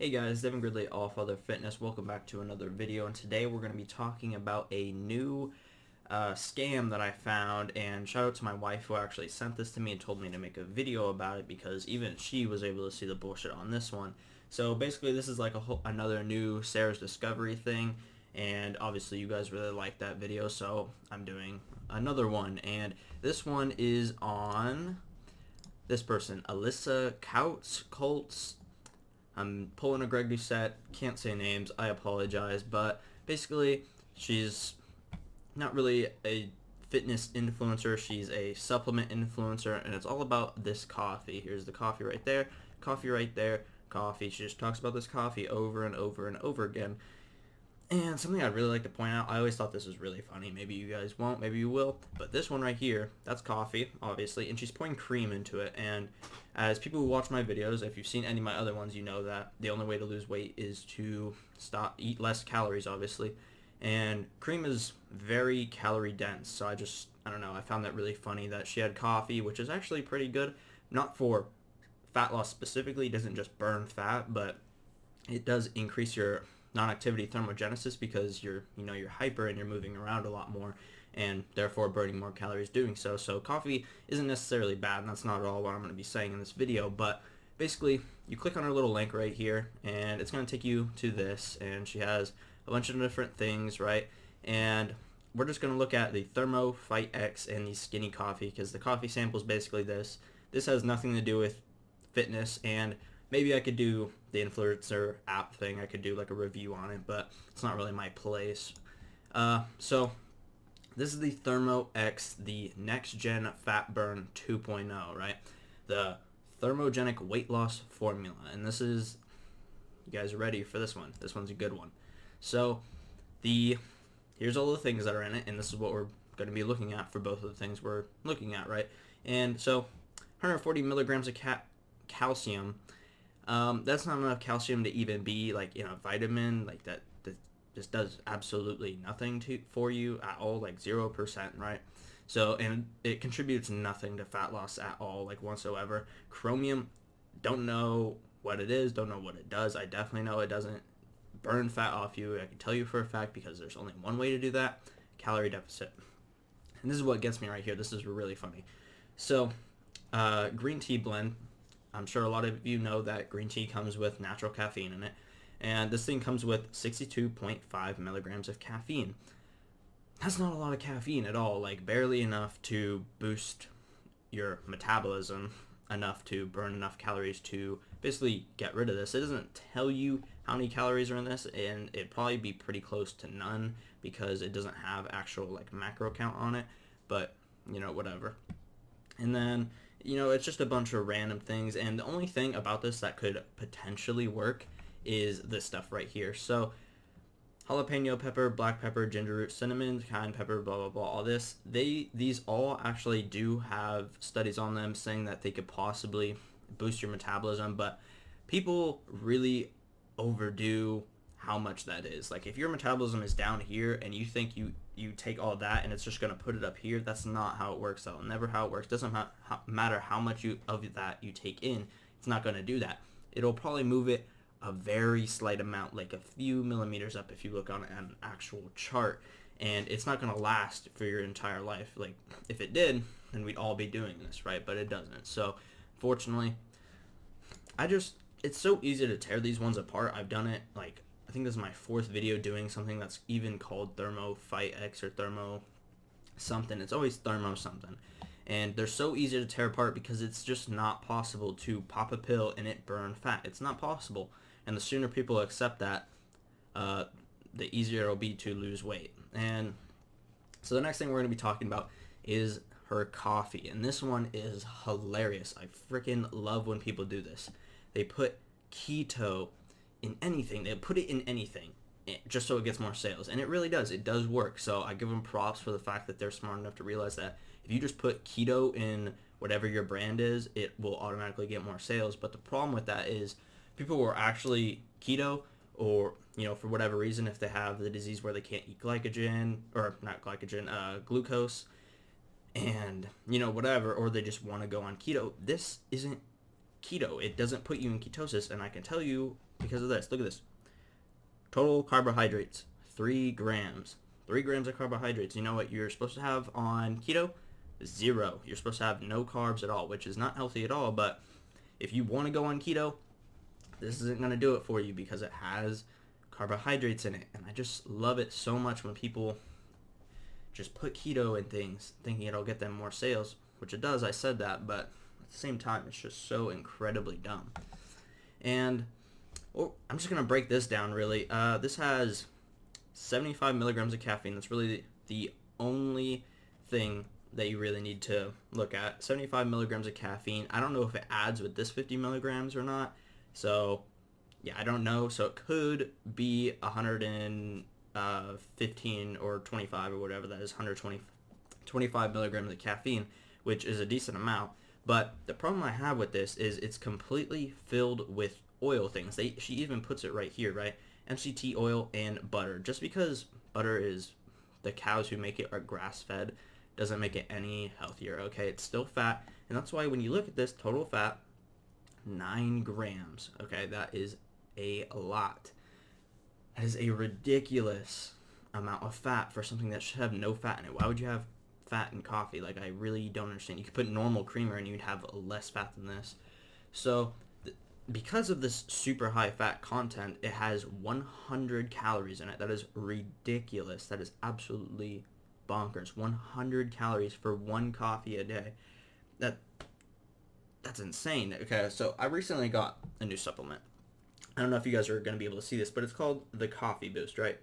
Hey guys, Devin Gridley, All Father Fitness. Welcome back to another video, and today we're going to be talking about a new scam that I found, and shout out to my wife who actually sent this to me and told me to make a video about it because even she was able to see the bullshit on this one. So basically this is like another new Sarah's Discovery thing, and obviously you guys really liked that video, so I'm doing another one, and this one is on this person, Alyssa Kautz. I'm pulling a Greg Doucette, can't say names, I apologize, but basically she's not really a fitness influencer, she's a supplement influencer, and it's all about this coffee. Here's the coffee right there, coffee right there, coffee. She just talks about this coffee over and over and over again. And something I'd really like to point out, I always thought this was really funny. Maybe you guys won't, maybe you will. But this one right here, that's coffee, obviously, and she's pouring cream into it. And as people who watch my videos, if you've seen any of my other ones, you know that the only way to lose weight is to eat less calories, obviously. And cream is very calorie dense. So I don't know, I found that really funny that she had coffee, which is actually pretty good. Not for fat loss specifically, it doesn't just burn fat, but it does increase your non-activity thermogenesis because you're hyper and you're moving around a lot more and therefore burning more calories doing so. So coffee isn't necessarily bad, and that's not at all what I'm going to be saying in this video, but basically you click on her little link right here and it's going to take you to this, and she has a bunch of different things, right? And we're just going to look at the Thermo Fight X and the Skinny Coffee because the coffee sample is basically this. This has nothing to do with fitness, and maybe I could do the influencer app thing. I could do like a review on it, but it's not really my place. So this is the ThermoX, the Next Gen Fat Burn 2.0, right? The thermogenic weight loss formula. And this is, you guys are ready for this one. This one's a good one. So here's all the things that are in it, and this is what we're going to be looking at for both of the things we're looking at, right? And so 140 milligrams of calcium. That's not enough calcium to even be like in a vitamin like that just does absolutely nothing for you at all, like 0%, right? So, and it contributes nothing to fat loss at all, like whatsoever. Chromium, don't know what it is, don't know what it does. I definitely know it doesn't burn fat off you. I can tell you for a fact because there's only one way to do that: calorie deficit. And this is what gets me right here. This is really funny. So green tea blend, I'm sure a lot of you know that green tea comes with natural caffeine in it, and this thing comes with 62.5 milligrams of caffeine. That's not a lot of caffeine at all, like barely enough to boost your metabolism, enough to burn enough calories to basically get rid of this. It doesn't tell you how many calories are in this, and it'd probably be pretty close to none because it doesn't have actual like macro count on it, but whatever. And then it's just a bunch of random things, and the only thing about this that could potentially work is this stuff right here. So jalapeno pepper, black pepper, ginger root, cinnamon, cayenne pepper, blah blah blah, all this, these all actually do have studies on them saying that they could possibly boost your metabolism, but people really overdo how much that is. Like if your metabolism is down here and you think you take all that and it's just going to put it up here, that's not how it works. That'll never how it works. Doesn't matter how much of that you take in, it's not going to do that. It'll probably move it a very slight amount, like a few millimeters up if you look on an actual chart, and it's not going to last for your entire life. Like if it did, then we'd all be doing this, right? But it doesn't. So fortunately, it's so easy to tear these ones apart. I've done it, like I think this is my 4th video doing something that's even called Thermo Fight X or Thermo something. It's always Thermo something. And they're so easy to tear apart because it's just not possible to pop a pill and it burn fat. It's not possible. And the sooner people accept that, the easier it'll be to lose weight. And so the next thing we're going to be talking about is her coffee. And this one is hilarious. I freaking love when people do this. They put keto in anything. They put it in anything just so it gets more sales, and it really does. It does work. So I give them props for the fact that they're smart enough to realize that if you just put keto in whatever your brand is, it will automatically get more sales. But the problem with that is people who are actually keto, or for whatever reason, if they have the disease where they can't eat glucose, and whatever, or they just want to go on keto, this isn't keto. It doesn't put you in ketosis, and I can tell you because of this. Look at this. Total carbohydrates, 3 grams. 3 grams of carbohydrates. You know what you're supposed to have on keto? 0. You're supposed to have no carbs at all, which is not healthy at all. But if you want to go on keto, this isn't going to do it for you because it has carbohydrates in it. And I just love it so much when people just put keto in things thinking it'll get them more sales, which it does. I said that, but at the same time, it's just so incredibly dumb. And I'm just going to break this down, really. This has 75 milligrams of caffeine. That's really the only thing that you really need to look at. 75 milligrams of caffeine. I don't know if it adds with this 50 milligrams or not. So, yeah, I don't know. So it could be 115 or 25 or whatever that is, 25 milligrams of caffeine, which is a decent amount. But the problem I have with this is it's completely filled with oil things. She even puts it right here, right? MCT oil and butter. Just because butter is, the cows who make it are grass-fed doesn't make it any healthier, okay? It's still fat, and that's why when you look at this total fat, 9 grams, okay? That is a lot. That is a ridiculous amount of fat for something that should have no fat in it. Why would you have fat in coffee? Like, I really don't understand. You could put normal creamer and you'd have less fat than this. So because of this super high fat content, it has 100 calories in it. That is ridiculous. That is absolutely bonkers. 100 calories for one coffee a day. That's insane. Okay, so I recently got a new supplement. I don't know if you guys are going to be able to see this, but it's called the Coffee Boost, right?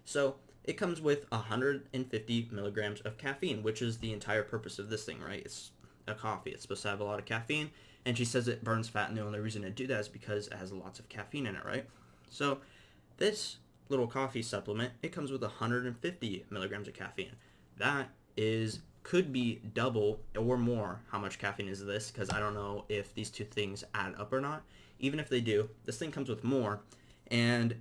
So it comes with 150 milligrams of caffeine, which is the entire purpose of this thing, right? It's a coffee. It's supposed to have a lot of caffeine. And she says it burns fat, and the only reason to do that is because it has lots of caffeine in it, right? So this little coffee supplement, it comes with 150 milligrams of caffeine. That could be double or more how much caffeine is this, because I don't know if these two things add up or not. Even if they do, this thing comes with more. And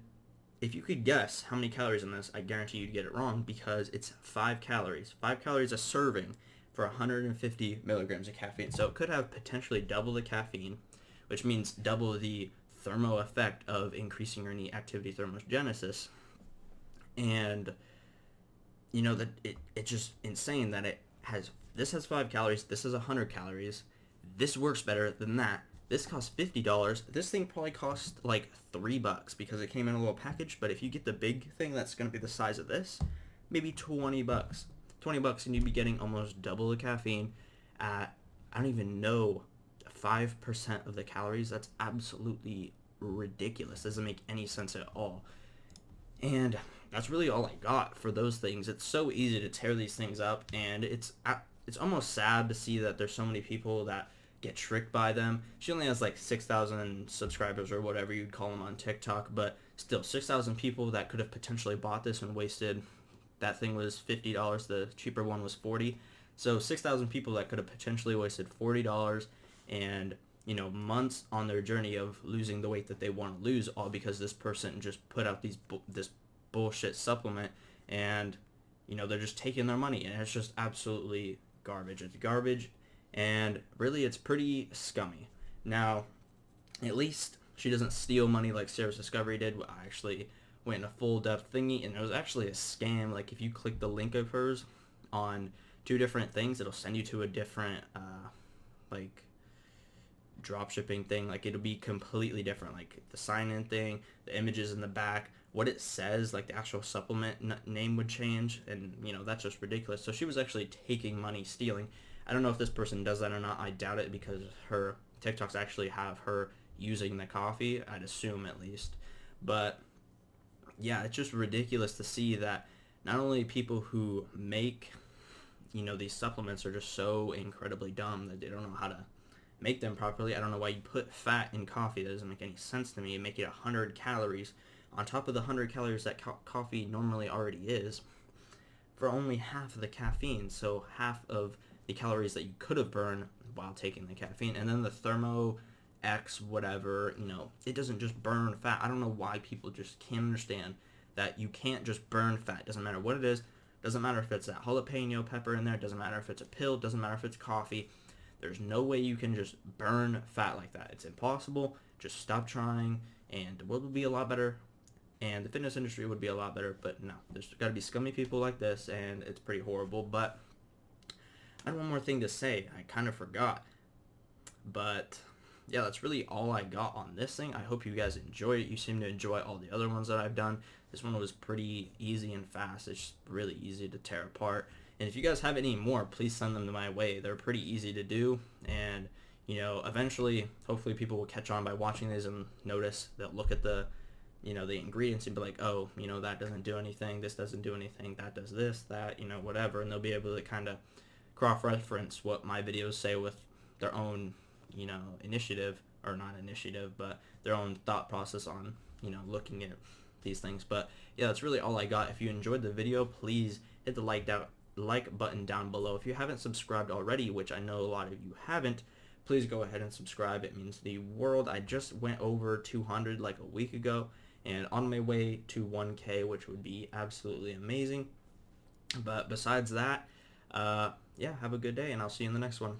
if you could guess how many calories in this, I guarantee you'd get it wrong, because it's 5 calories. 5 calories a serving for 150 milligrams of caffeine. So it could have potentially double the caffeine, which means double the thermo effect of increasing your knee activity thermogenesis. And you know that it's just insane that this has 5 calories, this has 100 calories. This works better than that. This costs $50. This thing probably cost like $3 because it came in a little package, but if you get the big thing that's going to be the size of this, maybe $20. $20 and you'd be getting almost double the caffeine at, I don't even know, 5% of the calories. That's absolutely ridiculous. Doesn't make any sense at all. And that's really all I got for those things. It's so easy to tear these things up, and it's almost sad to see that there's so many people that get tricked by them. She only has like 6,000 subscribers or whatever you'd call them on TikTok, but still 6,000 people that could have potentially bought this and wasted. That thing was $50. The cheaper one was $40. So 6,000 people that could have potentially wasted $40 and, you know, months on their journey of losing the weight that they want to lose, all because this person just put out this bullshit supplement, and, you know, they're just taking their money, and it's just absolutely garbage. It's garbage, and really it's pretty scummy. Now, at least she doesn't steal money like Sarah's Discovery did. I actually went in a full depth thingy, and it was actually a scam. Like, if you click the link of hers on 2 different things, it'll send you to a different like drop shipping thing. Like, it'll be completely different. Like, the sign in thing, the images in the back, what it says, like the actual supplement name would change, and, you know, that's just ridiculous. So she was actually taking money, stealing. I don't know if this person does that or not. I doubt it, because her TikToks actually have her using the coffee, I'd assume, at least. But yeah, it's just ridiculous to see that not only people who make, you know, these supplements are just so incredibly dumb that they don't know how to make them properly. I don't know why you put fat in coffee. That doesn't make any sense to me. You make it 100 calories on top of the 100 calories that coffee normally already is for only half of the caffeine. So half of the calories that you could have burned while taking the caffeine. And then the ThermoX whatever, you know, it doesn't just burn fat. I don't know why people just can't understand that you can't just burn fat. Doesn't matter what it is. Doesn't matter if it's that jalapeno pepper in there. Doesn't matter if it's a pill. Doesn't matter if it's coffee. There's no way you can just burn fat like that. It's impossible. Just stop trying. and the world would be a lot better, and the fitness industry would be a lot better. But no, there's got to be scummy people like this, and it's pretty horrible. But I had one more thing to say. I kind of forgot. But yeah, that's really all I got on this thing. I hope you guys enjoy it. You seem to enjoy all the other ones that I've done. This one was pretty easy and fast. It's just really easy to tear apart. And if you guys have any more, please send them my way. They're pretty easy to do. And, you know, eventually, hopefully people will catch on by watching these and notice. They'll look at the, you know, the ingredients and be like, oh, you know, that doesn't do anything. This doesn't do anything. That does this, that, you know, whatever. And they'll be able to kind of cross-reference what my videos say with their own, you know, initiative, or not initiative, but their own thought process on, you know, looking at these things. But yeah, that's really all I got. If you enjoyed the video, please hit the like button down below. If you haven't subscribed already, which I know a lot of you haven't, please go ahead and subscribe. It means the world. I just went over 200 like a week ago, and on my way to 1K, which would be absolutely amazing. But besides that, yeah, have a good day, and I'll see you in the next one.